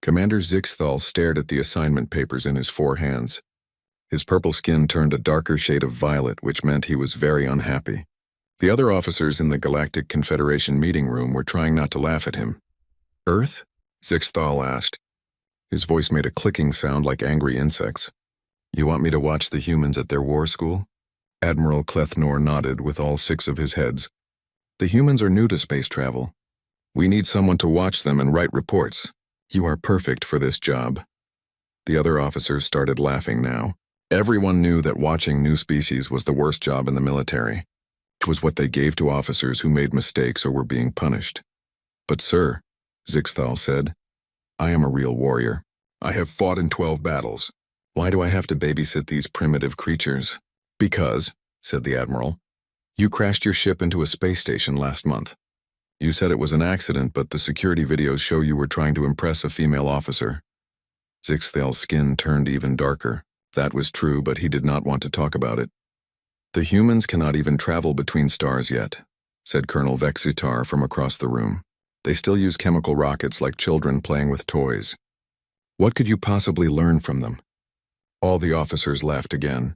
Commander Zixthal stared at the assignment papers in his 4 hands. His purple skin turned a darker shade of violet, which meant he was very unhappy. The other officers in the Galactic Confederation meeting room were trying not to laugh at him. "Earth?" Zixthal asked. His voice made a clicking sound like angry insects. "You want me to watch the humans at their war school?" Admiral Clethnor nodded with all 6 of his heads. "The humans are new to space travel. We need someone to watch them and write reports. You are perfect for this job." The other officers started laughing now. Everyone knew that watching new species was the worst job in the military. It was what they gave to officers who made mistakes or were being punished. "But sir," Zixthal said, "I am a real warrior. I have fought in 12 battles. Why do I have to babysit these primitive creatures?" "Because," said the Admiral, "you crashed your ship into a space station last month. You said it was an accident, but the security videos show you were trying to impress a female officer." Zixthal's skin turned even darker. That was true, but he did not want to talk about it. "The humans cannot even travel between stars yet," said Colonel Vexitar from across the room. "They still use chemical rockets like children playing with toys. What could you possibly learn from them?" All the officers laughed again.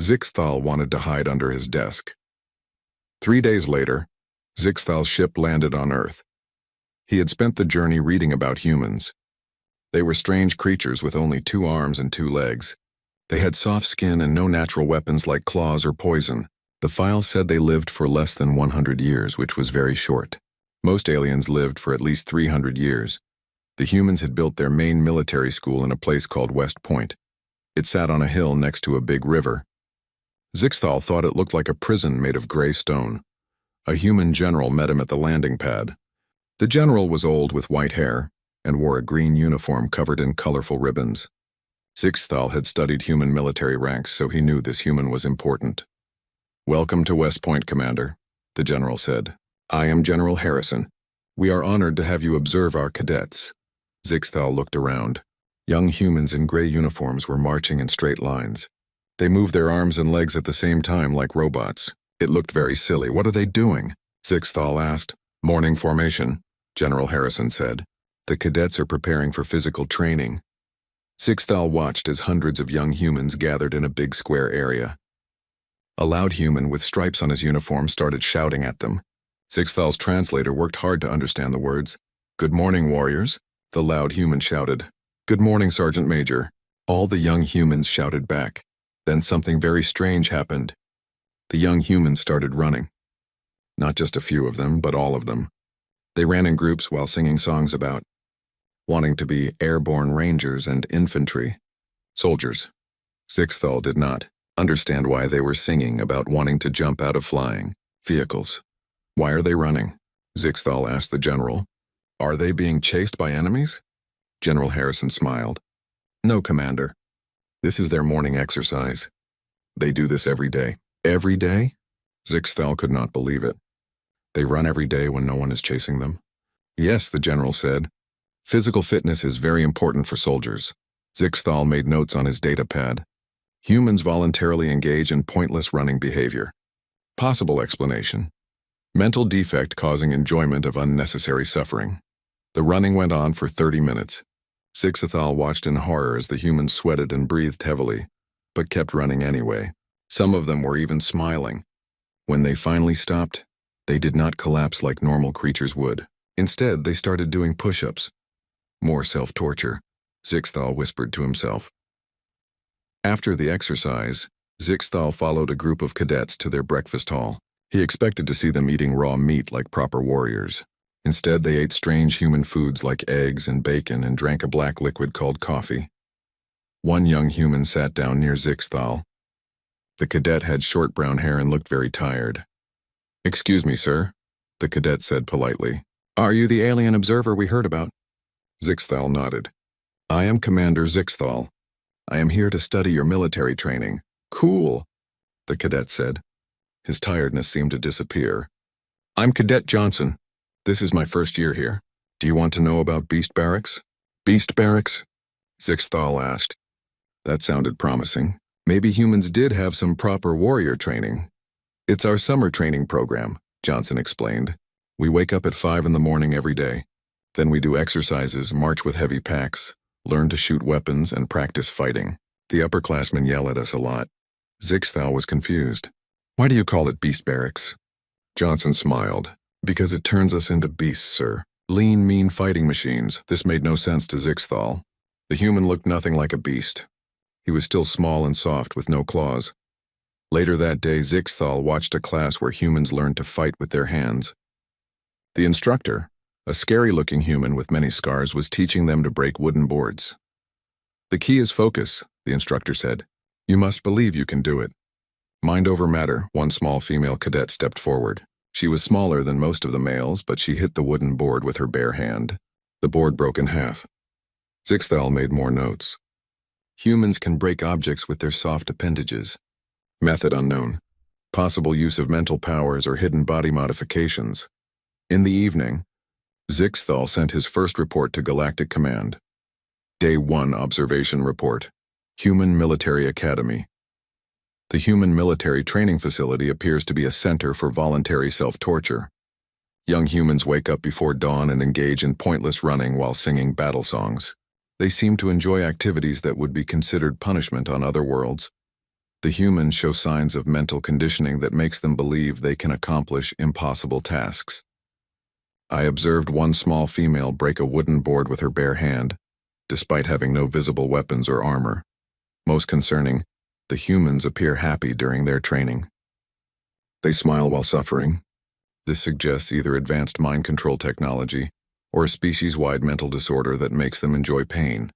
Zixthal wanted to hide under his desk. 3 days later, Zixthal's ship landed on Earth. He had spent the journey reading about humans. They were strange creatures with only 2 arms and 2 legs. They had soft skin and no natural weapons like claws or poison. The file said they lived for less than 100 years, which was very short. Most aliens lived for at least 300 years. The humans had built their main military school in a place called West Point. It sat on a hill next to a big river. Zixthal thought it looked like a prison made of gray stone. A human general met him at the landing pad. The general was old with white hair and wore a green uniform covered in colorful ribbons. Zixthal had studied human military ranks, so he knew this human was important. "Welcome to West Point, Commander," the general said. "I am General Harrison. We are honored to have you observe our cadets." Zixthal looked around. Young humans in gray uniforms were marching in straight lines. They moved their arms and legs at the same time like robots. It looked very silly. "What are they doing?" Zixthal asked. "Morning formation," General Harrison said. "The cadets are preparing for physical training." Zixthal watched as hundreds of young humans gathered in a big square area. A loud human with stripes on his uniform started shouting at them. Zixthal's translator worked hard to understand the words. "Good morning, warriors," the loud human shouted. "Good morning, Sergeant Major." All the young humans shouted back. Then something very strange happened. The young humans started running. Not just a few of them, but all of them. They ran in groups while singing songs about wanting to be airborne rangers and infantry. Soldiers. Zixthal did not understand why they were singing about wanting to jump out of flying vehicles. "Why are they running?" Zixthal asked the general. "Are they being chased by enemies?" General Harrison smiled. "No, Commander. This is their morning exercise. They do this every day." "Every day?" Zixthal could not believe it. "They run every day when no one is chasing them?" "Yes," the general said. "Physical fitness is very important for soldiers." Zixthal made notes on his data pad. Humans voluntarily engage in pointless running behavior. Possible explanation: mental defect causing enjoyment of unnecessary suffering. The running went on for 30 minutes. Zixthal watched in horror as the humans sweated and breathed heavily, but kept running anyway. Some of them were even smiling. When they finally stopped, they did not collapse like normal creatures would. Instead, they started doing push-ups. More self-torture, Zixthal whispered to himself. After the exercise, Zixthal followed a group of cadets to their breakfast hall. He expected to see them eating raw meat like proper warriors. Instead, they ate strange human foods like eggs and bacon and drank a black liquid called coffee. One young human sat down near Zixthal. The cadet had short brown hair and looked very tired. "Excuse me, sir," the cadet said politely. "Are you the alien observer we heard about?" Zixthal nodded. "I am Commander Zixthal. I am here to study your military training." "Cool," the cadet said. His tiredness seemed to disappear. "I'm Cadet Johnson. This is my first year here. Do you want to know about Beast Barracks?" "Beast Barracks?" Zixthal asked. That sounded promising. Maybe humans did have some proper warrior training. "It's our summer training program," Johnson explained. "We wake up at 5 in the morning every day. Then we do exercises, march with heavy packs, learn to shoot weapons, and practice fighting. The upperclassmen yell at us a lot. Zixthal was confused. Why do you call it beast barracks? Johnson smiled. Because it turns us into beasts, sir. Lean, mean fighting machines. This made no sense to Zixthal. The human looked nothing like a beast. He was still small and soft with no claws. Later that day, Zixthal watched a class where humans learned to fight with their hands. The instructor, a scary-looking human with many scars, was teaching them to break wooden boards. The key is focus, the instructor said. You must believe you can do it. Mind over matter, one small female cadet stepped forward. She was smaller than most of the males, but she hit the wooden board with her bare hand. The board broke in half. Zixthal made more notes. Humans can break objects with their soft appendages. Method unknown. Possible use of mental powers or hidden body modifications. In the evening, Zixthal sent his first report to Galactic Command. Day 1 Observation Report. Human Military Academy. The Human Military Training Facility appears to be a center for voluntary self-torture. Young humans wake up before dawn and engage in pointless running while singing battle songs. They seem to enjoy activities that would be considered punishment on other worlds. The humans show signs of mental conditioning that makes them believe they can accomplish impossible tasks. I observed one small female break a wooden board with her bare hand, despite having no visible weapons or armor. Most concerning, the humans appear happy during their training. They smile while suffering. This suggests either advanced mind control technology or a species-wide mental disorder that makes them enjoy pain.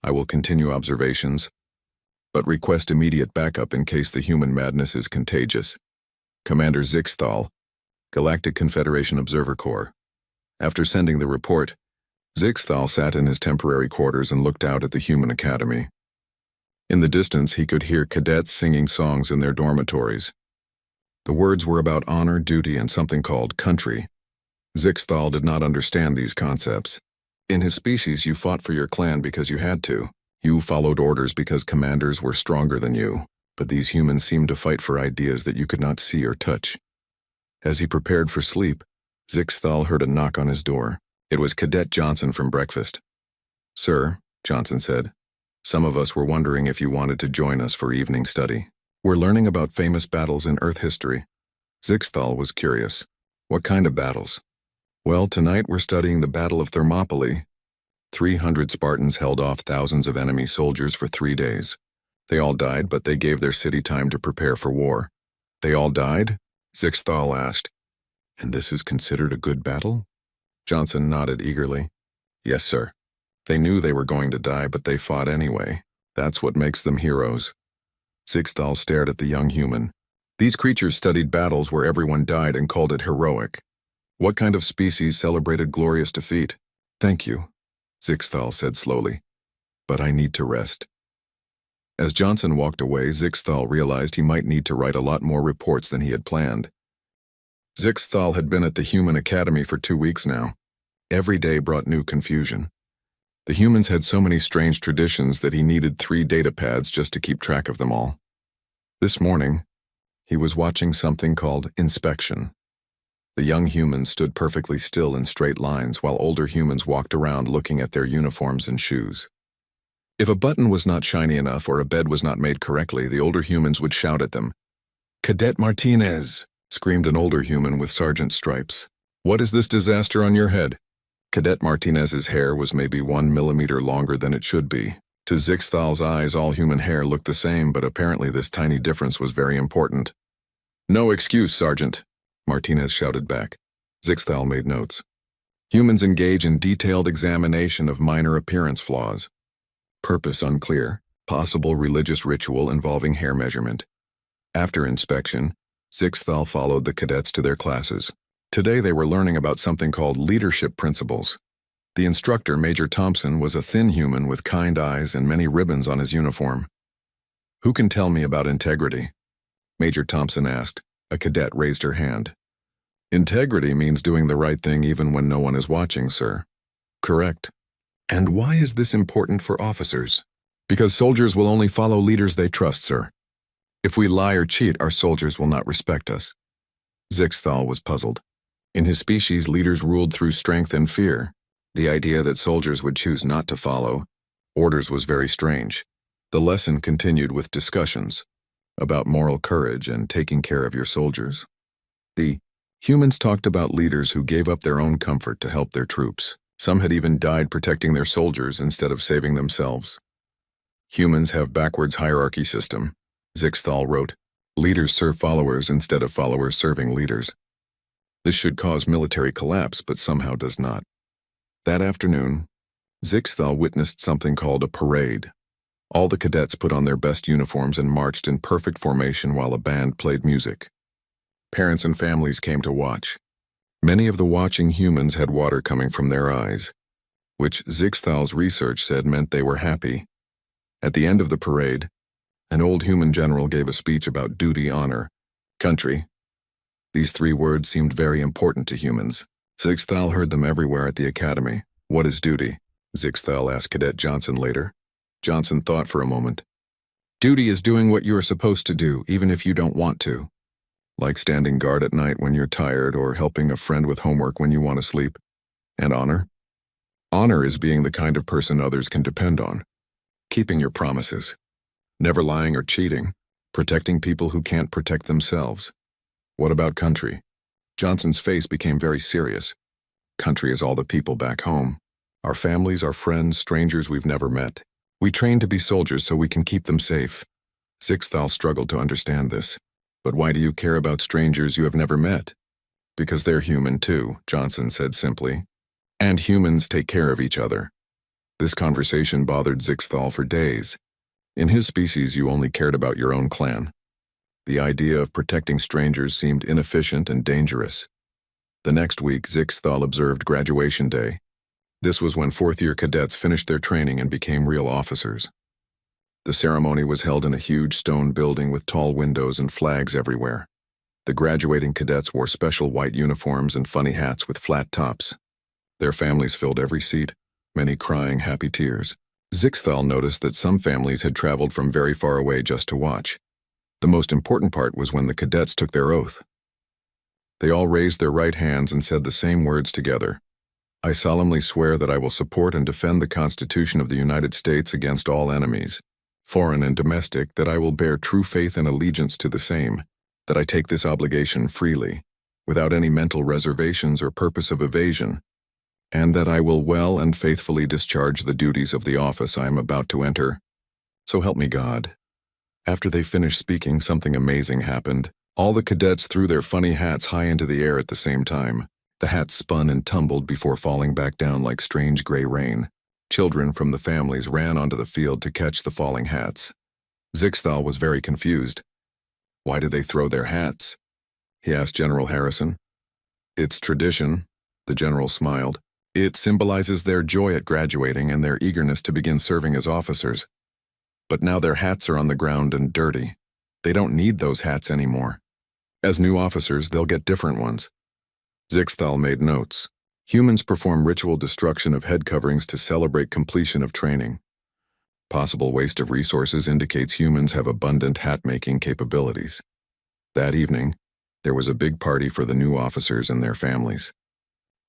I will continue observations, but request immediate backup in case the human madness is contagious. Commander Zixthal, Galactic Confederation Observer Corps. After sending the report, Zixthal sat in his temporary quarters and looked out at the Human Academy. In the distance, he could hear cadets singing songs in their dormitories. The words were about honor, duty, and something called country. Zixthal did not understand these concepts. In his species, you fought for your clan because you had to. You followed orders because commanders were stronger than you, but these humans seemed to fight for ideas that you could not see or touch. As he prepared for sleep, Zixthal heard a knock on his door. It was Cadet Johnson from breakfast. Sir, Johnson said, some of us were wondering if you wanted to join us for evening study. We're learning about famous battles in Earth history. Zixthal was curious. What kind of battles? Well, tonight we're studying the Battle of Thermopylae. 300 Spartans held off thousands of enemy soldiers for 3 days. They all died, but they gave their city time to prepare for war. They all died? Zixthal asked. And this is considered a good battle? Johnson nodded eagerly. Yes, sir. They knew they were going to die, but they fought anyway. That's what makes them heroes. Zixthal stared at the young human. These creatures studied battles where everyone died and called it heroic. What kind of species celebrated glorious defeat? Thank you, Zixthal said slowly. But I need to rest. As Johnson walked away, Zixthal realized he might need to write a lot more reports than he had planned. Zixthal had been at the Human Academy for 2 weeks now. Every day brought new confusion. The humans had so many strange traditions that he needed 3 data pads just to keep track of them all. This morning, he was watching something called inspection. The young humans stood perfectly still in straight lines while older humans walked around looking at their uniforms and shoes. If a button was not shiny enough or a bed was not made correctly, the older humans would shout at them. Cadet Martinez, screamed an older human with sergeant stripes. What is this disaster on your head? Cadet Martinez's hair was maybe 1 millimeter longer than it should be. To Zixthal's eyes, all human hair looked the same, but apparently this tiny difference was very important. No excuse, Sergeant, Martinez shouted back. Zixthal made notes. Humans engage in detailed examination of minor appearance flaws. Purpose unclear. Possible religious ritual involving hair measurement. After inspection, Zixthal followed the cadets to their classes. Today they were learning about something called leadership principles. The instructor, Major Thompson, was a thin human with kind eyes and many ribbons on his uniform. Who can tell me about integrity? Major Thompson asked. A cadet raised her hand. Integrity means doing the right thing even when no one is watching, sir. Correct. And why is this important for officers? Because soldiers will only follow leaders they trust, sir. If we lie or cheat, our soldiers will not respect us. Zixthal was puzzled. In his species, leaders ruled through strength and fear. The idea that soldiers would choose not to follow orders was very strange. The lesson continued with discussions about moral courage and taking care of your soldiers. The humans talked about leaders who gave up their own comfort to help their troops. Some had even died protecting their soldiers instead of saving themselves. Humans have backwards hierarchy system. Zixthal wrote, leaders serve followers instead of followers serving leaders. This should cause military collapse, but somehow does not. That afternoon, Zixthal witnessed something called a parade. All the cadets put on their best uniforms and marched in perfect formation while a band played music. Parents and families came to watch. Many of the watching humans had water coming from their eyes, which Zixthal's research said meant they were happy. At the end of the parade, an old human general gave a speech about duty, honor, country. These three words seemed very important to humans. Zixthal heard them everywhere at the academy. What is duty? Zixthal asked Cadet Johnson later. Johnson thought for a moment. Duty is doing what you are supposed to do, even if you don't want to. Like standing guard at night when you're tired or helping a friend with homework when you want to sleep. And honor? Honor is being the kind of person others can depend on. Keeping your promises. Never lying or cheating. Protecting people who can't protect themselves. What about country? Johnson's face became very serious. Country is all the people back home. Our families, our friends, strangers we've never met. We train to be soldiers so we can keep them safe. Zixthal struggled to understand this. But why do you care about strangers you have never met? Because they're human too, Johnson said simply. And humans take care of each other. This conversation bothered Zixthal for days. In his species, you only cared about your own clan. The idea of protecting strangers seemed inefficient and dangerous. The next week, Zixthal observed graduation day. This was when fourth-year cadets finished their training and became real officers. The ceremony was held in a huge stone building with tall windows and flags everywhere. The graduating cadets wore special white uniforms and funny hats with flat tops. Their families filled every seat, many crying happy tears. Zixthal noticed that some families had traveled from very far away just to watch. The most important part was when the cadets took their oath. They all raised their right hands and said the same words together. I solemnly swear that I will support and defend the Constitution of the United States against all enemies, foreign and domestic, that I will bear true faith and allegiance to the same, that I take this obligation freely, without any mental reservations or purpose of evasion, and that I will well and faithfully discharge the duties of the office I am about to enter. So help me God. After they finished speaking, something amazing happened. All the cadets threw their funny hats high into the air at the same time. The hats spun and tumbled before falling back down like strange gray rain. Children from the families ran onto the field to catch the falling hats. Zixthal was very confused. Why did they throw their hats? He asked General Harrison. It's tradition, the general smiled. It symbolizes their joy at graduating and their eagerness to begin serving as officers. But now their hats are on the ground and dirty. They don't need those hats anymore. As new officers, they'll get different ones. Zixthal made notes. Humans perform ritual destruction of head coverings to celebrate completion of training. Possible waste of resources indicates humans have abundant hat-making capabilities. That evening, there was a big party for the new officers and their families.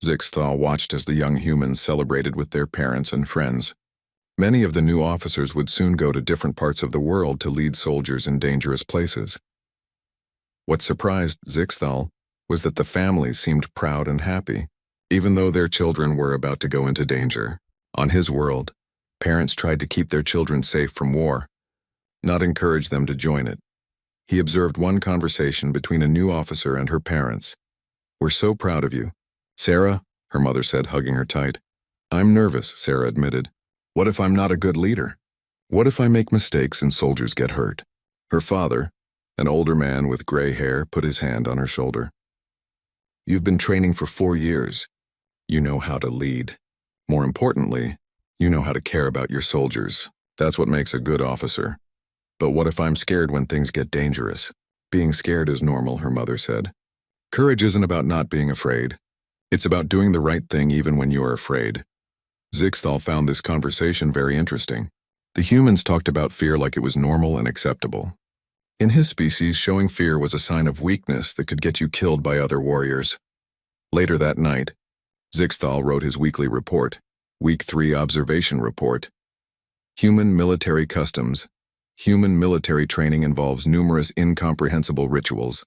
Zixthal watched as the young humans celebrated with their parents and friends. Many of the new officers would soon go to different parts of the world to lead soldiers in dangerous places. What surprised Zixthal was that the families seemed proud and happy, even though their children were about to go into danger. On his world, parents tried to keep their children safe from war, not encourage them to join it. He observed one conversation between a new officer and her parents. We're so proud of you. Sarah, her mother said, hugging her tight. I'm nervous, Sarah admitted. What if I'm not a good leader? What if I make mistakes and soldiers get hurt? Her father, an older man with gray hair, put his hand on her shoulder. You've been training for 4 years. You know how to lead. More importantly, you know how to care about your soldiers. That's what makes a good officer. But what if I'm scared when things get dangerous? Being scared is normal, her mother said. Courage isn't about not being afraid. It's about doing the right thing even when you are afraid. Zixthal found this conversation very interesting. The humans talked about fear like it was normal and acceptable. In his species, showing fear was a sign of weakness that could get you killed by other warriors. Later that night, Zixthal wrote his weekly report, Week 3 Observation Report. Human Military Customs. Human military training involves numerous incomprehensible rituals.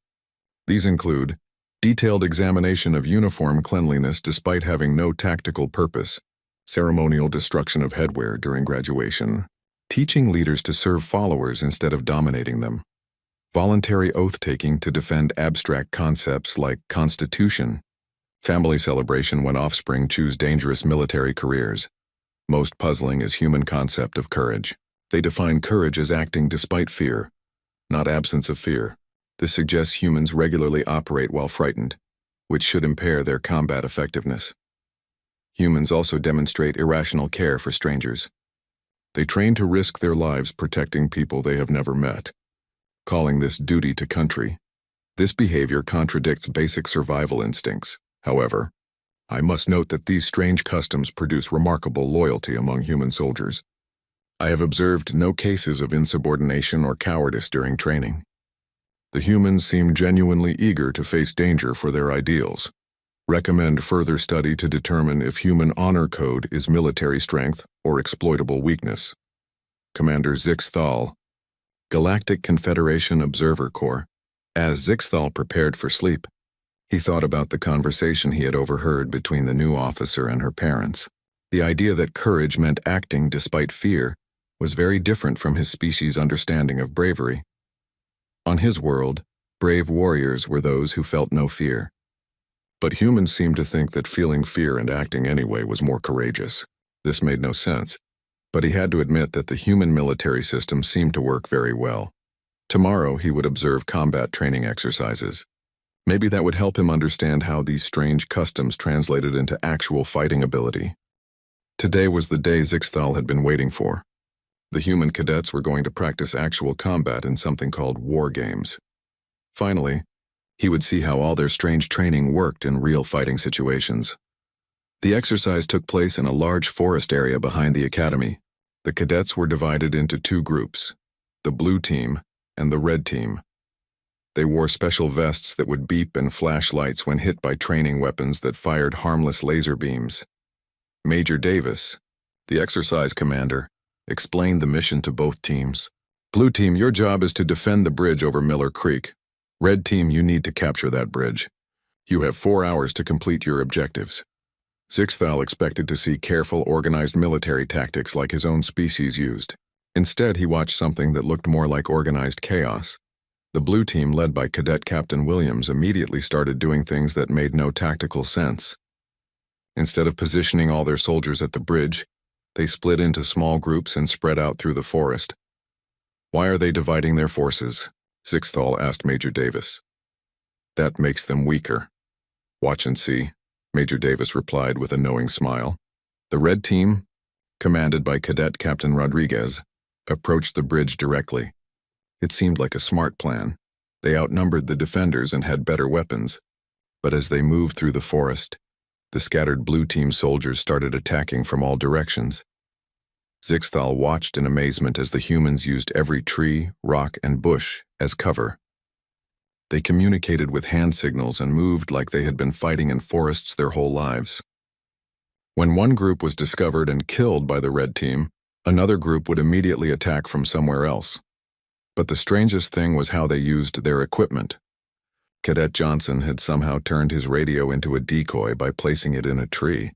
These include detailed examination of uniform cleanliness despite having no tactical purpose, ceremonial destruction of headwear during graduation, teaching leaders to serve followers instead of dominating them, voluntary oath-taking to defend abstract concepts like constitution, family celebration when offspring choose dangerous military careers. Most puzzling is human concept of courage. They define courage as acting despite fear, not absence of fear. This suggests humans regularly operate while frightened, which should impair their combat effectiveness. Humans also demonstrate irrational care for strangers. They train to risk their lives protecting people they have never met, calling this duty to country. This behavior contradicts basic survival instincts. However, I must note that these strange customs produce remarkable loyalty among human soldiers. I have observed no cases of insubordination or cowardice during training. The humans seem genuinely eager to face danger for their ideals. Recommend further study to determine if human honor code is military strength or exploitable weakness. Commander Zixthal, Galactic Confederation Observer Corps. As Zixthal prepared for sleep, he thought about the conversation he had overheard between the new officer and her parents. The idea that courage meant acting despite fear was very different from his species' understanding of bravery. On his world, brave warriors were those who felt no fear. But humans seemed to think that feeling fear and acting anyway was more courageous. This made no sense, but he had to admit that the human military system seemed to work very well. Tomorrow he would observe combat training exercises. Maybe that would help him understand how these strange customs translated into actual fighting ability. Today was the day Zixthal had been waiting for. The human cadets were going to practice actual combat in something called war games. Finally, he would see how all their strange training worked in real fighting situations. The exercise took place in a large forest area behind the academy. The cadets were divided into two groups, the blue team and the red team. They wore special vests that would beep and flash lights when hit by training weapons that fired harmless laser beams. Major Davis, the exercise commander, explained the mission to both teams. Blue team, your job is to defend the bridge over Miller Creek. Red team, you need to capture that bridge. You have 4 hours to complete your objectives. Zixthal expected to see careful, organized military tactics like his own species used. Instead, he watched something that looked more like organized chaos. The blue team, led by Cadet Captain Williams, immediately started doing things that made no tactical sense. Instead of positioning all their soldiers at the bridge, they split into small groups and spread out through the forest. Why are they dividing their forces? Zixthal asked Major Davis. That makes them weaker. Watch and see, Major Davis replied with a knowing smile. The red team, commanded by Cadet Captain Rodriguez, approached the bridge directly. It seemed like a smart plan. They outnumbered the defenders and had better weapons. But as they moved through the forest, the scattered blue team soldiers started attacking from all directions. Zixthal watched in amazement as the humans used every tree, rock, and bush as cover. They communicated with hand signals and moved like they had been fighting in forests their whole lives. When one group was discovered and killed by the red team, another group would immediately attack from somewhere else. But the strangest thing was how they used their equipment. Cadet Johnson had somehow turned his radio into a decoy by placing it in a tree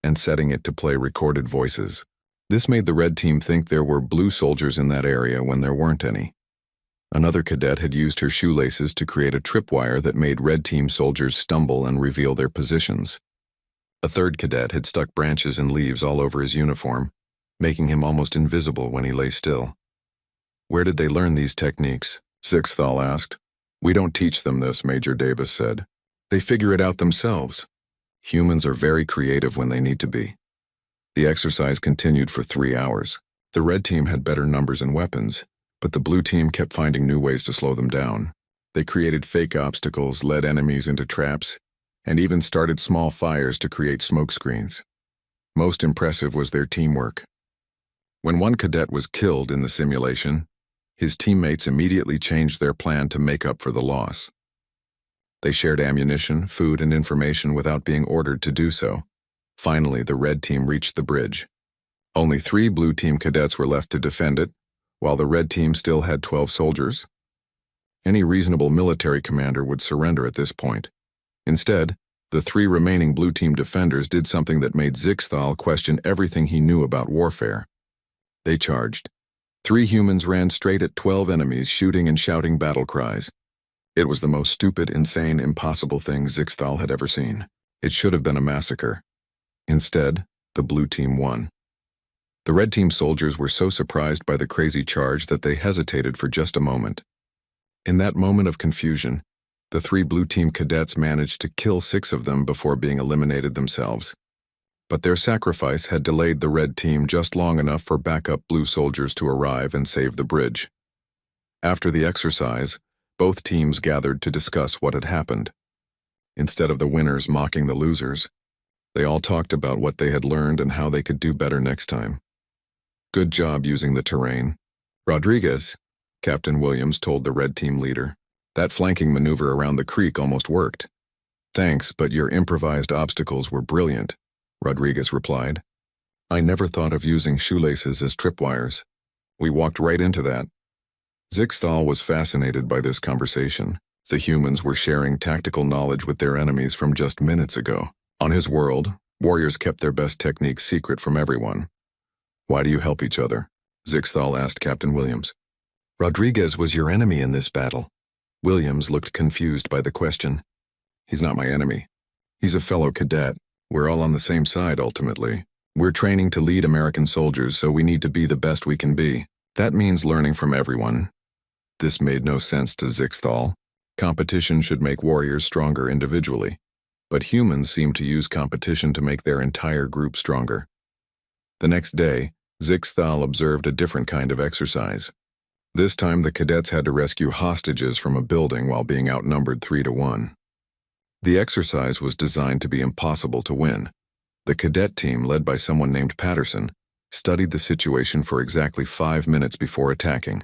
and setting it to play recorded voices. This made the red team think there were blue soldiers in that area when there weren't any. Another cadet had used her shoelaces to create a tripwire that made red team soldiers stumble and reveal their positions. A third cadet had stuck branches and leaves all over his uniform, making him almost invisible when he lay still. Where did they learn these techniques? Zixthal asked. We don't teach them this, Major Davis said. They figure it out themselves. Humans are very creative when they need to be. The exercise continued for 3 hours. The red team had better numbers and weapons, but the blue team kept finding new ways to slow them down. They created fake obstacles, led enemies into traps, and even started small fires to create smoke screens. Most impressive was their teamwork. When one cadet was killed in the simulation, his teammates immediately changed their plan to make up for the loss. They shared ammunition, food, and information without being ordered to do so. Finally, the red team reached the bridge. Only 3 blue team cadets were left to defend it, while the red team still had 12 soldiers. Any reasonable military commander would surrender at this point. Instead, the 3 remaining blue team defenders did something that made Zixthal question everything he knew about warfare. They charged. 3 humans ran straight at 12 enemies, shooting and shouting battle cries. It was the most stupid, insane, impossible thing Zixthal had ever seen. It should have been a massacre. Instead, the blue team won. The red team soldiers were so surprised by the crazy charge that they hesitated for just a moment. In that moment of confusion, the 3 blue team cadets managed to kill 6 of them before being eliminated themselves. But their sacrifice had delayed the red team just long enough for backup blue soldiers to arrive and save the bridge. After the exercise, both teams gathered to discuss what had happened. Instead of the winners mocking the losers, they all talked about what they had learned and how they could do better next time. "Good job using the terrain. Rodriguez," Captain Williams told the red team leader. "That flanking maneuver around the creek almost worked." "Thanks, but your improvised obstacles were brilliant," Rodriguez replied. "I never thought of using shoelaces as tripwires. We walked right into that." Zixthal was fascinated by this conversation. The humans were sharing tactical knowledge with their enemies from just minutes ago. On his world, warriors kept their best techniques secret from everyone. "Why do you help each other?" Zixthal asked Captain Williams. "Rodriguez was your enemy in this battle." Williams looked confused by the question. "He's not my enemy. He's a fellow cadet. We're all on the same side, ultimately. We're training to lead American soldiers, so we need to be the best we can be. That means learning from everyone." This made no sense to Zixthal. Competition should make warriors stronger individually, but humans seem to use competition to make their entire group stronger. The next day, Zixthal observed a different kind of exercise. This time the cadets had to rescue hostages from a building while being outnumbered 3-1. The exercise was designed to be impossible to win. The cadet team, led by someone named Patterson, studied the situation for exactly 5 minutes before attacking.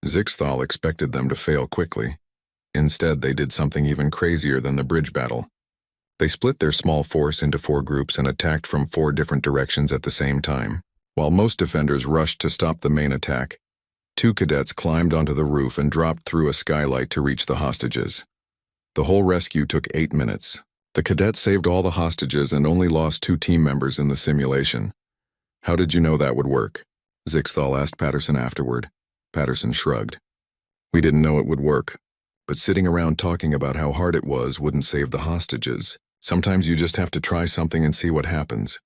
Zixthal expected them to fail quickly. Instead, they did something even crazier than the bridge battle. They split their small force into 4 groups and attacked from 4 different directions at the same time. While most defenders rushed to stop the main attack, 2 cadets climbed onto the roof and dropped through a skylight to reach the hostages. The whole rescue took 8 minutes. The cadets saved all the hostages and only lost 2 team members in the simulation. "How did you know that would work?" Zixthal asked Patterson afterward. Patterson shrugged. "We didn't know it would work, but sitting around talking about how hard it was wouldn't save the hostages. Sometimes you just have to try something and see what happens.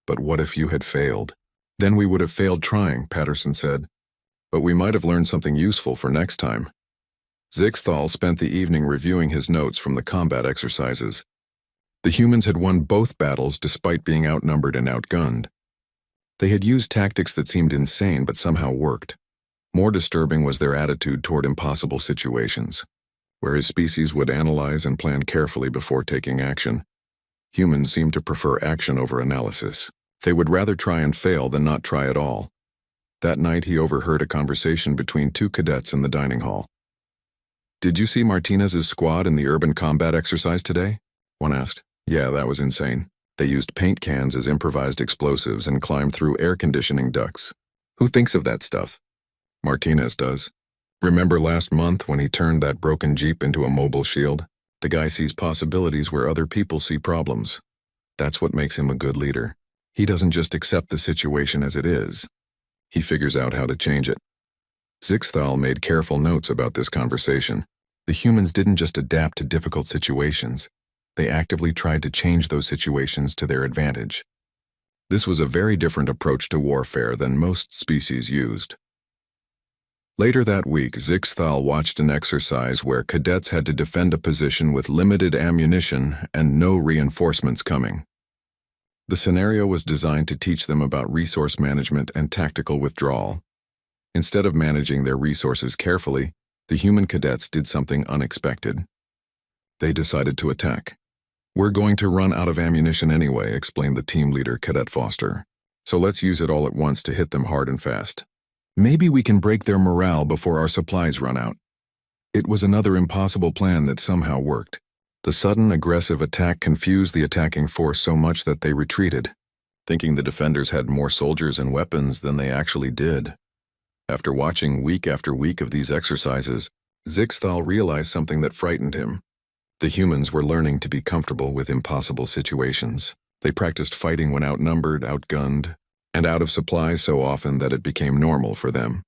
But what if you had failed?" "Then we would have failed trying," Patterson said. "But we might have learned something useful for next time." Zixthal spent the evening reviewing his notes from the combat exercises. The humans had won both battles despite being outnumbered and outgunned. They had used tactics that seemed insane but somehow worked. More disturbing was their attitude toward impossible situations. Whereas species would analyze and plan carefully before taking action, humans seemed to prefer action over analysis. They would rather try and fail than not try at all. That night he overheard a conversation between 2 cadets in the dining hall. "Did you see Martinez's squad in the urban combat exercise today?" one asked. "Yeah, that was insane. They used paint cans as improvised explosives and climbed through air conditioning ducts. Who thinks of that stuff?" "Martinez does. Remember last month when he turned that broken Jeep into a mobile shield? The guy sees possibilities where other people see problems. That's what makes him a good leader. He doesn't just accept the situation as it is. He figures out how to change it." Zixthal made careful notes about this conversation. The humans didn't just adapt to difficult situations. They actively tried to change those situations to their advantage. This was a very different approach to warfare than most species used. Later that week, Zixthal watched an exercise where cadets had to defend a position with limited ammunition and no reinforcements coming. The scenario was designed to teach them about resource management and tactical withdrawal. Instead of managing their resources carefully, the human cadets did something unexpected. They decided to attack. "We're going to run out of ammunition anyway," explained the team leader, Cadet Foster. "So let's use it all at once to hit them hard and fast. Maybe we can break their morale before our supplies run out." It was another impossible plan that somehow worked. The sudden, aggressive attack confused the attacking force so much that they retreated, thinking the defenders had more soldiers and weapons than they actually did. After watching week after week of these exercises, Zixthal realized something that frightened him. The humans were learning to be comfortable with impossible situations. They practiced fighting when outnumbered, outgunned, and out of supplies so often that it became normal for them.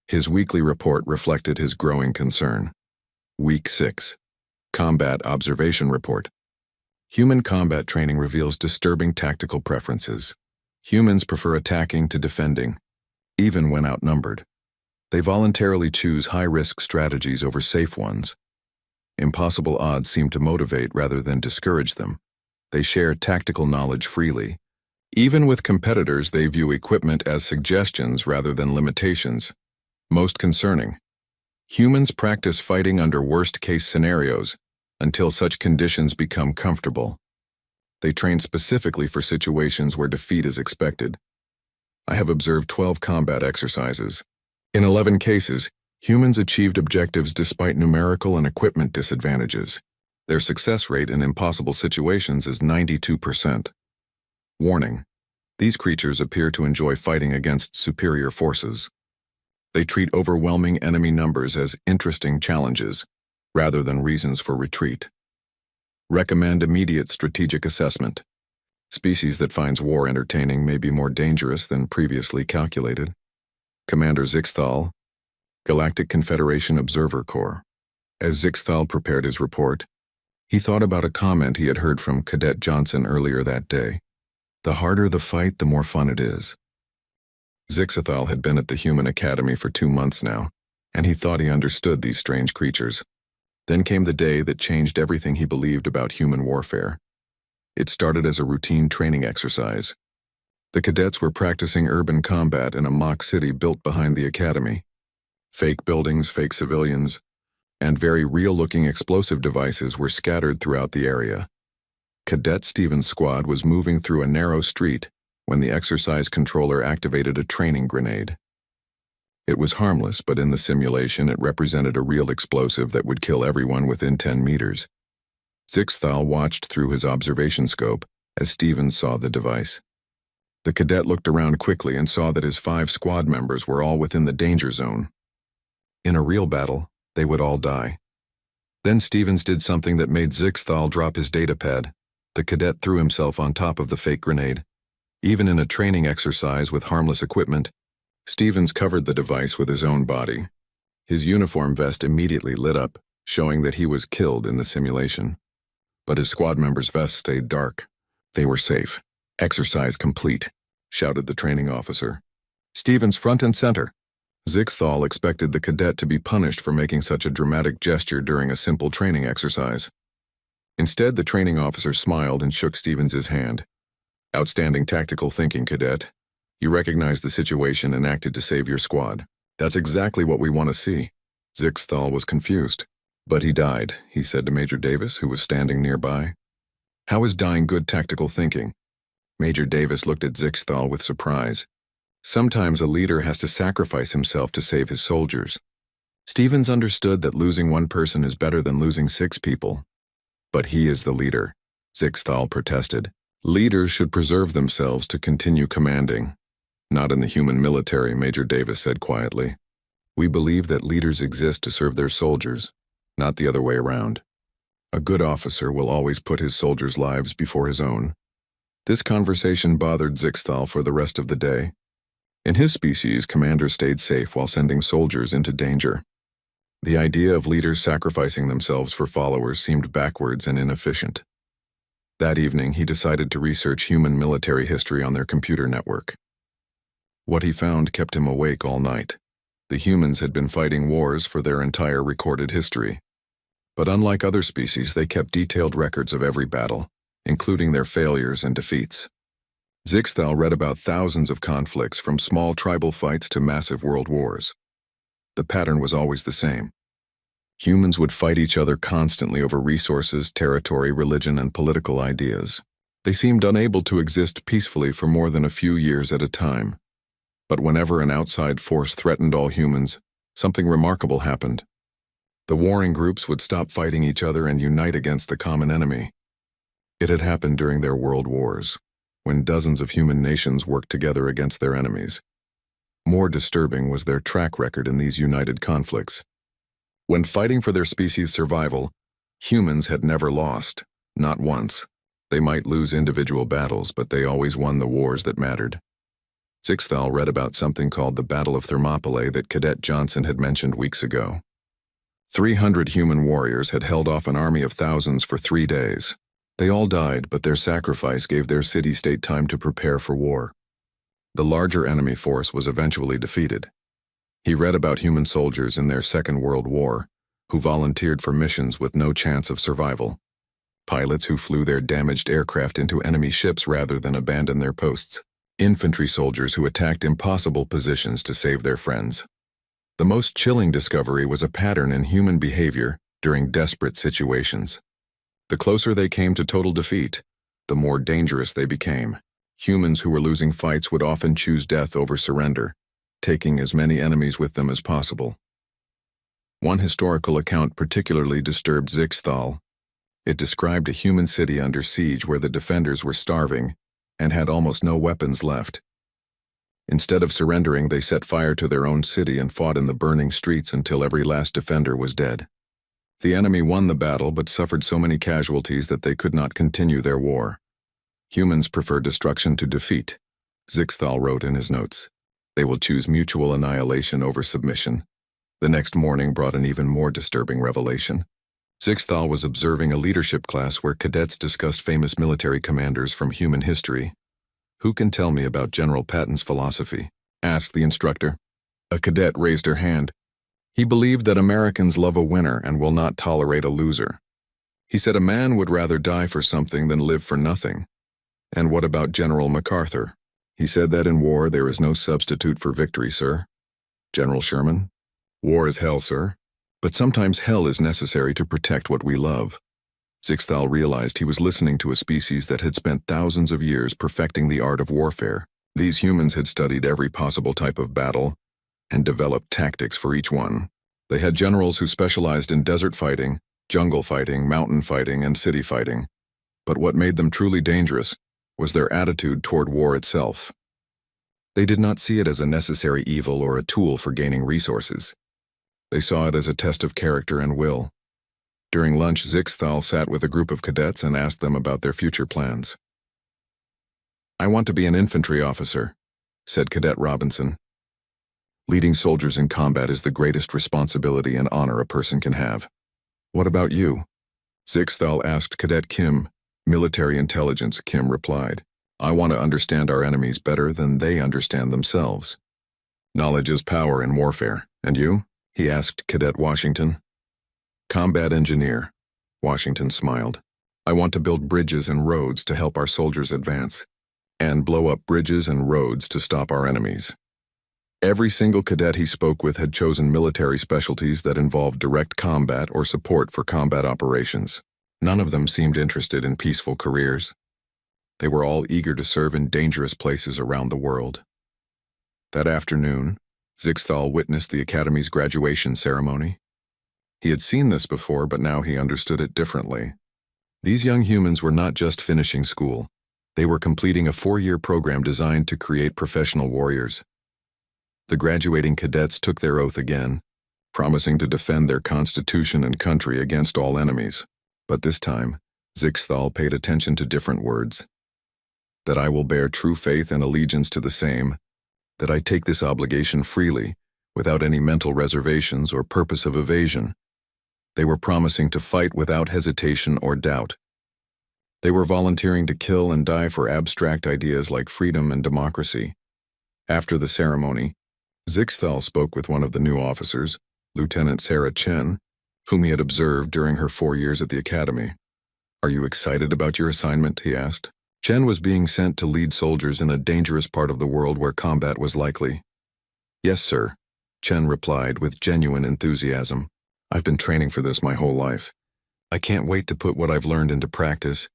His weekly report reflected his growing concern. Week 6. Combat Observation Report. Human combat training reveals disturbing tactical preferences. Humans prefer attacking to defending, even when outnumbered. They voluntarily choose high-risk strategies over safe ones. Impossible odds seem to motivate rather than discourage them. They share tactical knowledge freely. Even with competitors, they view equipment as suggestions rather than limitations. Most concerning, humans practice fighting under worst-case scenarios until such conditions become comfortable. They train specifically for situations where defeat is expected. I have observed 12 combat exercises. In 11 cases, humans achieved objectives despite numerical and equipment disadvantages. Their success rate in impossible situations is 92%. Warning: these creatures appear to enjoy fighting against superior forces. They treat overwhelming enemy numbers as interesting challenges, rather than reasons for retreat. Recommend immediate strategic assessment. Species that finds war entertaining may be more dangerous than previously calculated. Commander Zixthal, Galactic Confederation Observer Corps. As Zixthal prepared his report, he thought about a comment he had heard from Cadet Johnson earlier that day. The harder the fight, the more fun it is. Zixthal had been at the Human Academy for 2 months now, and he thought he understood these strange creatures. Then came the day that changed everything he believed about human warfare. It started as a routine training exercise. The cadets were practicing urban combat in a mock city built behind the academy. Fake buildings, fake civilians, and very real-looking explosive devices were scattered throughout the area. Cadet Stevens' squad was moving through a narrow street when the exercise controller activated a training grenade. It was harmless, but in the simulation it represented a real explosive that would kill everyone within 10 meters. Zixthal watched through his observation scope as Stevens saw the device. The cadet looked around quickly and saw that his 5 squad members were all within the danger zone. In a real battle, they would all die. Then Stevens did something that made Zixthal drop his datapad. The cadet threw himself on top of the fake grenade. Even in a training exercise with harmless equipment, Stevens covered the device with his own body. His uniform vest immediately lit up, showing that he was killed in the simulation. But his squad members' vests stayed dark. They were safe. "Exercise complete," shouted the training officer. "Stevens front and center." Zixthal expected the cadet to be punished for making such a dramatic gesture during a simple training exercise. Instead, the training officer smiled and shook Stevens' hand. "Outstanding tactical thinking, cadet. You recognized the situation and acted to save your squad. That's exactly what we want to see." Zixthal was confused. "But he died," he said to Major Davis, who was standing nearby. "How is dying good tactical thinking?" Major Davis looked at Zixthal with surprise. Sometimes a leader has to sacrifice himself to save his soldiers. Stevens understood that losing one person is better than losing 6 people. "But he is the leader," Zixthal protested. "Leaders should preserve themselves to continue commanding." "Not in the human military," Major Davis said quietly. "We believe that leaders exist to serve their soldiers, not the other way around. A good officer will always put his soldiers' lives before his own." This conversation bothered Zixthal for the rest of the day. In his species, commanders stayed safe while sending soldiers into danger. The idea of leaders sacrificing themselves for followers seemed backwards and inefficient. That evening, he decided to research human military history on their computer network. What he found kept him awake all night. The humans had been fighting wars for their entire recorded history. But unlike other species, they kept detailed records of every battle, including their failures and defeats. Zixthal read about thousands of conflicts, from small tribal fights to massive world wars. The pattern was always the same. Humans would fight each other constantly over resources, territory, religion, and political ideas. They seemed unable to exist peacefully for more than a few years at a time. But whenever an outside force threatened all humans, something remarkable happened. The warring groups would stop fighting each other and unite against the common enemy. It had happened during their world wars, when dozens of human nations worked together against their enemies. More disturbing was their track record in these united conflicts. When fighting for their species' survival, humans had never lost, not once. They might lose individual battles, but they always won the wars that mattered. Zixthal read about something called the Battle of Thermopylae that Cadet Johnson had mentioned weeks ago. 300 human warriors had held off an army of thousands for 3 days. They all died, but their sacrifice gave their city-state time to prepare for war. The larger enemy force was eventually defeated. He read about human soldiers in their Second World War who volunteered for missions with no chance of survival. Pilots who flew their damaged aircraft into enemy ships rather than abandon their posts. Infantry soldiers who attacked impossible positions to save their friends. The most chilling discovery was a pattern in human behavior during desperate situations. The closer they came to total defeat, the more dangerous they became. Humans who were losing fights would often choose death over surrender, taking as many enemies with them as possible. One historical account particularly disturbed Zixthal. It described a human city under siege where the defenders were starving and had almost no weapons left. Instead of surrendering, they set fire to their own city and fought in the burning streets until every last defender was dead. The enemy won the battle but suffered so many casualties that they could not continue their war. Humans prefer destruction to defeat, Zixthal wrote in his notes. They will choose mutual annihilation over submission. The next morning brought an even more disturbing revelation. Zixthal was observing a leadership class where cadets discussed famous military commanders from human history. "Who can tell me about General Patton's philosophy?" asked the instructor. A cadet raised her hand. "He believed that Americans love a winner and will not tolerate a loser. He said a man would rather die for something than live for nothing." "And what about General MacArthur?" "He said that in war there is no substitute for victory, sir." "General Sherman?" "War is hell, sir. But sometimes hell is necessary to protect what we love." Zixthal realized he was listening to a species that had spent thousands of years perfecting the art of warfare. These humans had studied every possible type of battle and developed tactics for each one. They had generals who specialized in desert fighting, jungle fighting, mountain fighting, and city fighting. But what made them truly dangerous was their attitude toward war itself. They did not see it as a necessary evil or a tool for gaining resources. They saw it as a test of character and will. During lunch, Zixthal sat with a group of cadets and asked them about their future plans. "I want to be an infantry officer," said Cadet Robinson. "Leading soldiers in combat is the greatest responsibility and honor a person can have." "What about you?" Zixthal asked Cadet Kim. "Military intelligence," Kim replied. "I want to understand our enemies better than they understand themselves." "Knowledge is power in warfare. And you?" he asked Cadet Washington. "Combat engineer," Washington smiled. "I want to build bridges and roads to help our soldiers advance, and blow up bridges and roads to stop our enemies." Every single cadet he spoke with had chosen military specialties that involved direct combat or support for combat operations. None of them seemed interested in peaceful careers. They were all eager to serve in dangerous places around the world. That afternoon, Zixthal witnessed the Academy's graduation ceremony. He had seen this before, but now he understood it differently. These young humans were not just finishing school. They were completing a 4-year program designed to create professional warriors. The graduating cadets took their oath again, promising to defend their constitution and country against all enemies. But this time, Zixthal paid attention to different words. "That I will bear true faith and allegiance to the same, that I take this obligation freely, without any mental reservations or purpose of evasion." They were promising to fight without hesitation or doubt. They were volunteering to kill and die for abstract ideas like freedom and democracy. After the ceremony, Zixthal spoke with one of the new officers, Lieutenant Sarah Chen, whom he had observed during her 4 years at the academy. "Are you excited about your assignment?" he asked. Chen was being sent to lead soldiers in a dangerous part of the world where combat was likely. "Yes, sir," Chen replied with genuine enthusiasm. "I've been training for this my whole life. I can't wait to put what I've learned into practice."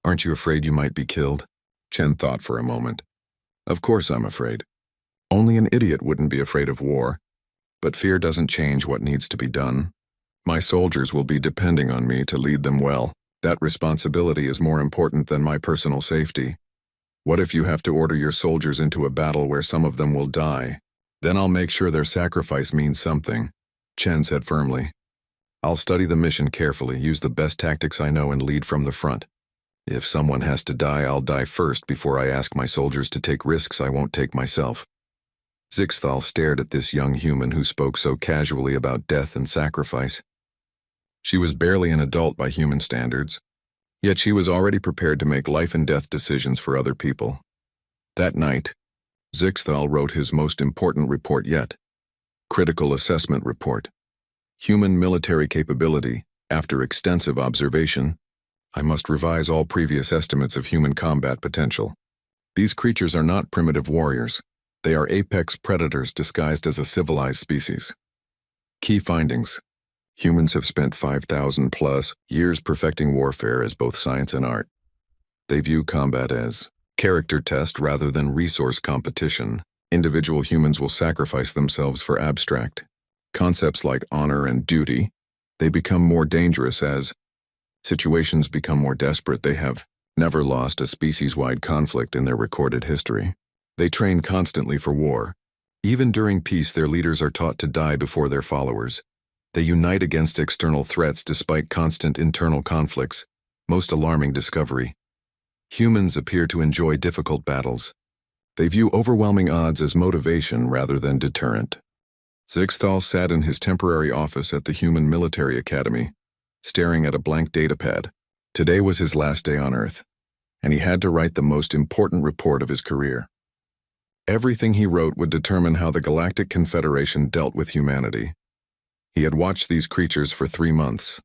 "Aren't you afraid you might be killed?" Chen thought for a moment. "Of course I'm afraid. Only an idiot wouldn't be afraid of war. But fear doesn't change what needs to be done. My soldiers will be depending on me to lead them well. That responsibility is more important than my personal safety. What if you have to order your soldiers into a battle where some of them will die? Then I'll make sure their sacrifice means something, Chen said firmly. I'll study the mission carefully, use the best tactics I know, and lead from the front. If someone has to die, I'll die first before I ask my soldiers to take risks I won't take myself. Zixthal stared at this young human who spoke so casually about death and sacrifice. She was barely an adult by human standards, yet she was already prepared to make life and death decisions for other people. That night, Zixthal wrote his most important report yet. Critical Assessment Report. Human military capability. After extensive observation, I must revise all previous estimates of human combat potential. These creatures are not primitive warriors. They are apex predators disguised as a civilized species. Key findings. Humans have spent 5,000+ years perfecting warfare as both science and art. They view combat as character test rather than resource competition. Individual humans will sacrifice themselves for abstract concepts like honor and duty. They become more dangerous as situations become more desperate. They have never lost a species-wide conflict in their recorded history. They train constantly for war. Even during peace, their leaders are taught to die before their followers. They unite against external threats despite constant internal conflicts. Most alarming discovery. Humans appear to enjoy difficult battles. They view overwhelming odds as motivation rather than deterrent. Zixthal sat in his temporary office at the Human Military Academy, staring at a blank datapad. Today was his last day on Earth, and he had to write the most important report of his career. Everything he wrote would determine how the Galactic Confederation dealt with humanity. He had watched these creatures for 3 months.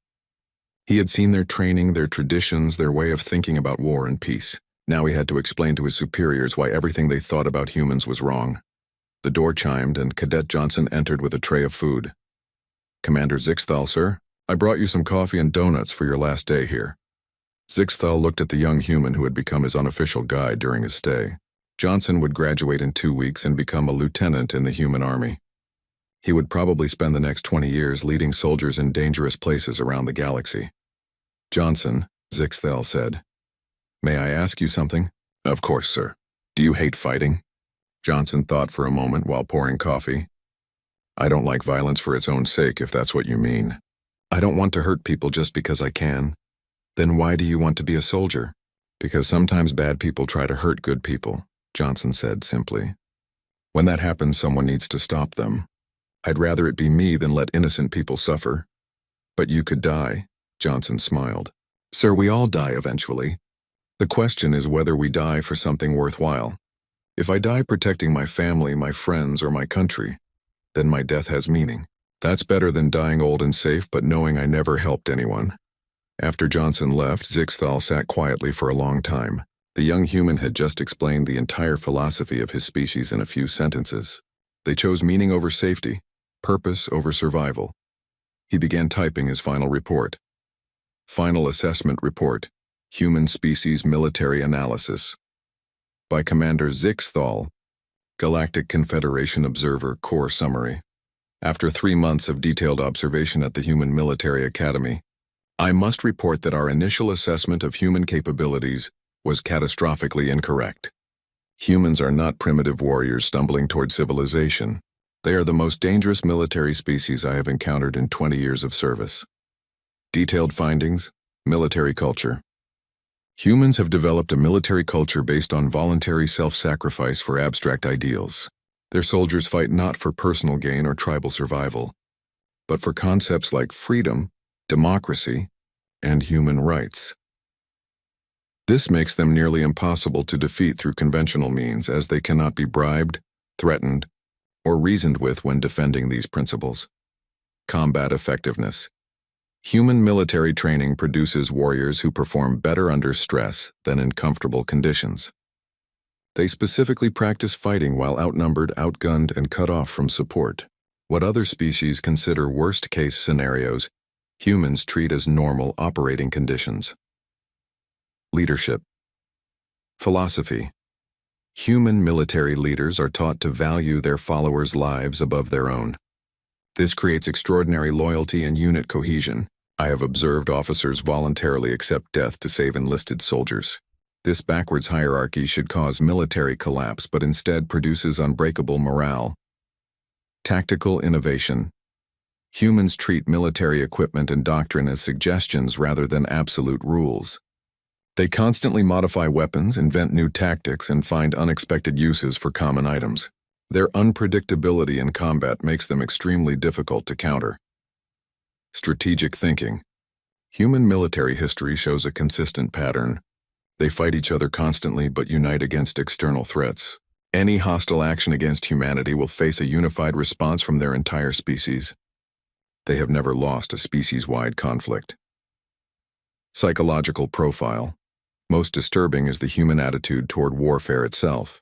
He had seen their training, their traditions, their way of thinking about war and peace. Now he had to explain to his superiors why everything they thought about humans was wrong. The door chimed and Cadet Johnson entered with a tray of food. Commander Zixthal, sir, I brought you some coffee and donuts for your last day here. Zixthal looked at the young human who had become his unofficial guide during his stay. Johnson would graduate in 2 weeks and become a lieutenant in the human army. He would probably spend the next 20 years leading soldiers in dangerous places around the galaxy. Johnson, Zixthal said. May I ask you something? Of course, sir. Do you hate fighting? Johnson thought for a moment while pouring coffee. I don't like violence for its own sake, if that's what you mean. I don't want to hurt people just because I can. Then why do you want to be a soldier? Because sometimes bad people try to hurt good people, Johnson said simply. When that happens, someone needs to stop them. I'd rather it be me than let innocent people suffer. But you could die, Johnson smiled. Sir, we all die eventually. The question is whether we die for something worthwhile. If I die protecting my family, my friends, or my country, then my death has meaning. That's better than dying old and safe but knowing I never helped anyone. After Johnson left, Zixthal sat quietly for a long time. The young human had just explained the entire philosophy of his species in a few sentences. They chose meaning over safety, purpose over survival. He began typing his final report. Final Assessment Report, Human Species Military Analysis. By Commander Zixthal, Galactic Confederation Observer Core Summary. After 3 months of detailed observation at the Human Military Academy, I must report that our initial assessment of human capabilities was catastrophically incorrect. Humans are not primitive warriors stumbling toward civilization. They are the most dangerous military species I have encountered in 20 years of service. Detailed findings, military culture. Humans have developed a military culture based on voluntary self-sacrifice for abstract ideals. Their soldiers fight not for personal gain or tribal survival, but for concepts like freedom, democracy, and human rights. This makes them nearly impossible to defeat through conventional means, as they cannot be bribed, threatened, or reasoned with when defending these principles. Combat effectiveness. Human military training produces warriors who perform better under stress than in comfortable conditions. They specifically practice fighting while outnumbered, outgunned, and cut off from support. What other species consider worst-case scenarios, humans treat as normal operating conditions. Leadership. Philosophy. Human military leaders are taught to value their followers' lives above their own. This creates extraordinary loyalty and unit cohesion. I have observed officers voluntarily accept death to save enlisted soldiers. This backwards hierarchy should cause military collapse, but instead produces unbreakable morale. Tactical innovation. Humans treat military equipment and doctrine as suggestions rather than absolute rules. They constantly modify weapons, invent new tactics, and find unexpected uses for common items. Their unpredictability in combat makes them extremely difficult to counter. Strategic thinking. Human military history shows a consistent pattern. They fight each other constantly but unite against external threats. Any hostile action against humanity will face a unified response from their entire species. They have never lost a species-wide conflict. Psychological profile. Most disturbing is the human attitude toward warfare itself.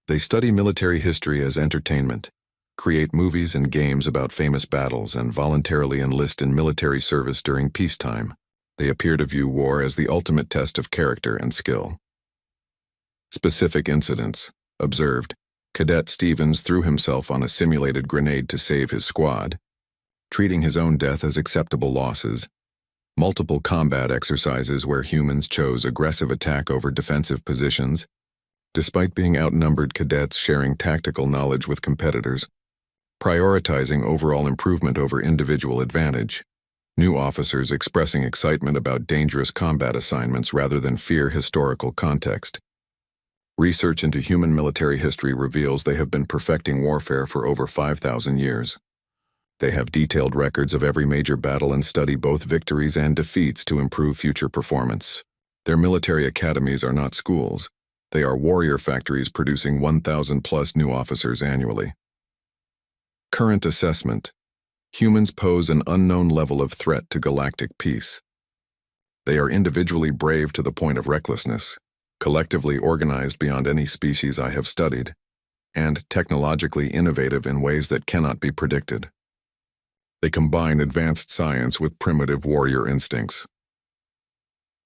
They study military history as entertainment, create movies and games about famous battles, and voluntarily enlist in military service during peacetime. They appear to view war as the ultimate test of character and skill. Specific incidents. Observed. Cadet Stevens threw himself on a simulated grenade to save his squad, treating his own death as acceptable losses. Multiple combat exercises where humans chose aggressive attack over defensive positions. Despite being outnumbered, cadets sharing tactical knowledge with competitors, prioritizing overall improvement over individual advantage. New officers expressing excitement about dangerous combat assignments rather than fear historical context. Research into human military history reveals they have been perfecting warfare for over 5,000 years. They have detailed records of every major battle and study both victories and defeats to improve future performance. Their military academies are not schools. They are warrior factories producing 1,000+ new officers annually. Current assessment. Humans pose an unknown level of threat to galactic peace. They are individually brave to the point of recklessness, collectively organized beyond any species I have studied, and technologically innovative in ways that cannot be predicted. They combine advanced science with primitive warrior instincts.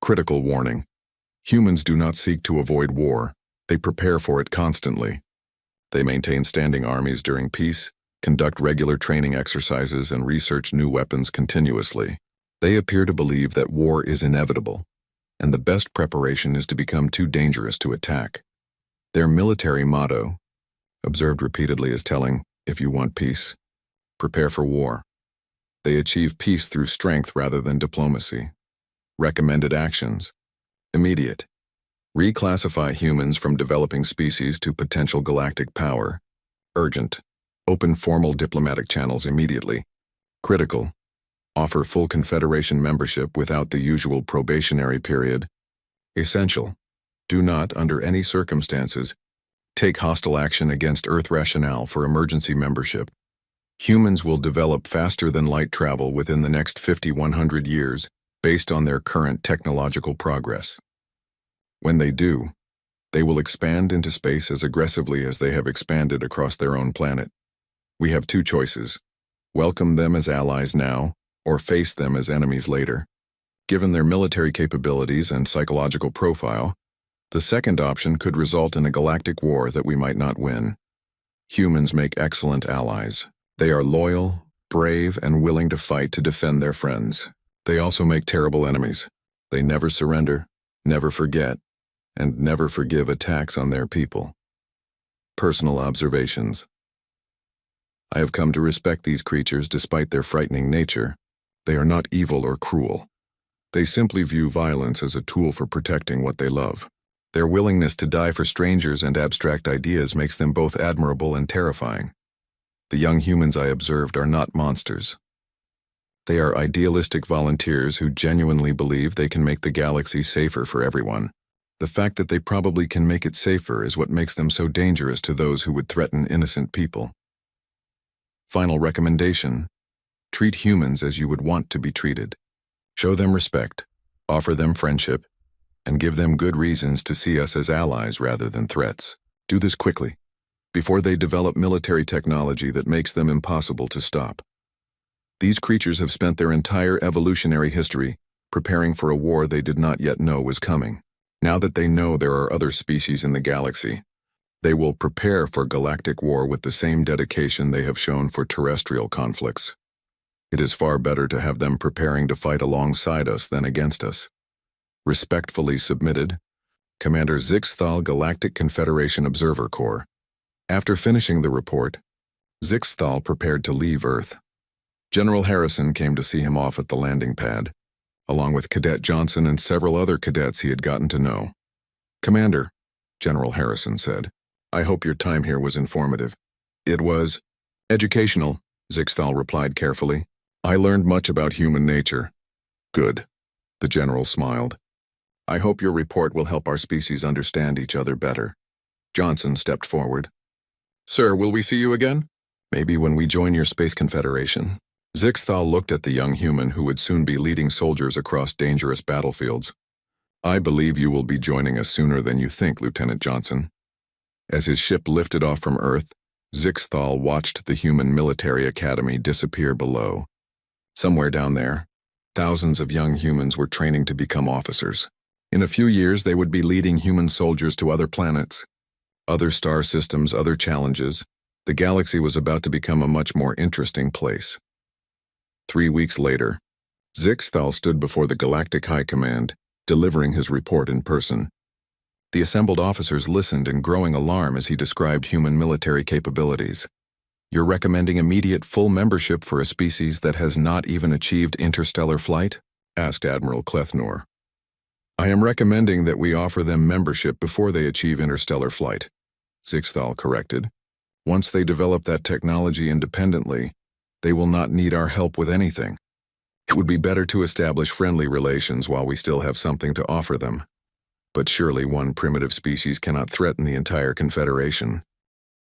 Critical warning. Humans do not seek to avoid war. They prepare for it constantly. They maintain standing armies during peace, conduct regular training exercises, and research new weapons continuously. They appear to believe that war is inevitable, and the best preparation is to become too dangerous to attack. Their military motto, observed repeatedly, is telling, if you want peace, prepare for war. They achieve peace through strength rather than diplomacy. Recommended actions. Immediate. Reclassify humans from developing species to potential galactic power. Urgent. Open formal diplomatic channels immediately. Critical. Offer full Confederation membership without the usual probationary period. Essential. Do not, under any circumstances, take hostile action against Earth rationale for emergency membership. Humans will develop faster than light travel within the next 100 years, based on their current technological progress. When they do, they will expand into space as aggressively as they have expanded across their own planet. We have two choices: welcome them as allies now, or face them as enemies later. Given their military capabilities and psychological profile, the second option could result in a galactic war that we might not win. Humans make excellent allies. They are loyal, brave, and willing to fight to defend their friends. They also make terrible enemies. They never surrender, never forget, and never forgive attacks on their people. Personal observations. I have come to respect these creatures despite their frightening nature. They are not evil or cruel. They simply view violence as a tool for protecting what they love. Their willingness to die for strangers and abstract ideas makes them both admirable and terrifying. The young humans I observed are not monsters. They are idealistic volunteers who genuinely believe they can make the galaxy safer for everyone. The fact that they probably can make it safer is what makes them so dangerous to those who would threaten innocent people. Final recommendation: treat humans as you would want to be treated. Show them respect, offer them friendship, and give them good reasons to see us as allies rather than threats. Do this quickly, before they develop military technology that makes them impossible to stop. These creatures have spent their entire evolutionary history preparing for a war they did not yet know was coming. Now that they know there are other species in the galaxy, They will prepare for galactic war with the same dedication they have shown for terrestrial conflicts. It is far better to have them preparing to fight alongside us than against us. Respectfully submitted, Commander Zixthal, Galactic Confederation Observer Corps. After finishing the report, Zixthal prepared to leave Earth. General Harrison came to see him off at the landing pad, along with Cadet Johnson and several other cadets he had gotten to know. "Commander," General Harrison said, "I hope your time here was informative." "It was educational," Zixthal replied carefully. "I learned much about human nature." "Good," the general smiled. "I hope your report will help our species understand each other better." Johnson stepped forward. "Sir, will we see you again?" "Maybe when we join your Space Confederation." Zixthal looked at the young human who would soon be leading soldiers across dangerous battlefields. "I believe you will be joining us sooner than you think, Lieutenant Johnson." As his ship lifted off from Earth, Zixthal watched the human military academy disappear below. Somewhere down there, thousands of young humans were training to become officers. In a few years, they would be leading human soldiers to other planets, other star systems, other challenges. The galaxy was about to become a much more interesting place. 3 weeks later, Zixthal stood before the Galactic High Command, delivering his report in person. The assembled officers listened in growing alarm as he described human military capabilities. "You're recommending immediate full membership for a species that has not even achieved interstellar flight?" asked Admiral Clethnor. "I am recommending that we offer them membership before they achieve interstellar flight," Zixthal corrected. "Once they develop that technology independently, they will not need our help with anything. It would be better to establish friendly relations while we still have something to offer them. But surely one primitive species cannot threaten the entire Confederation."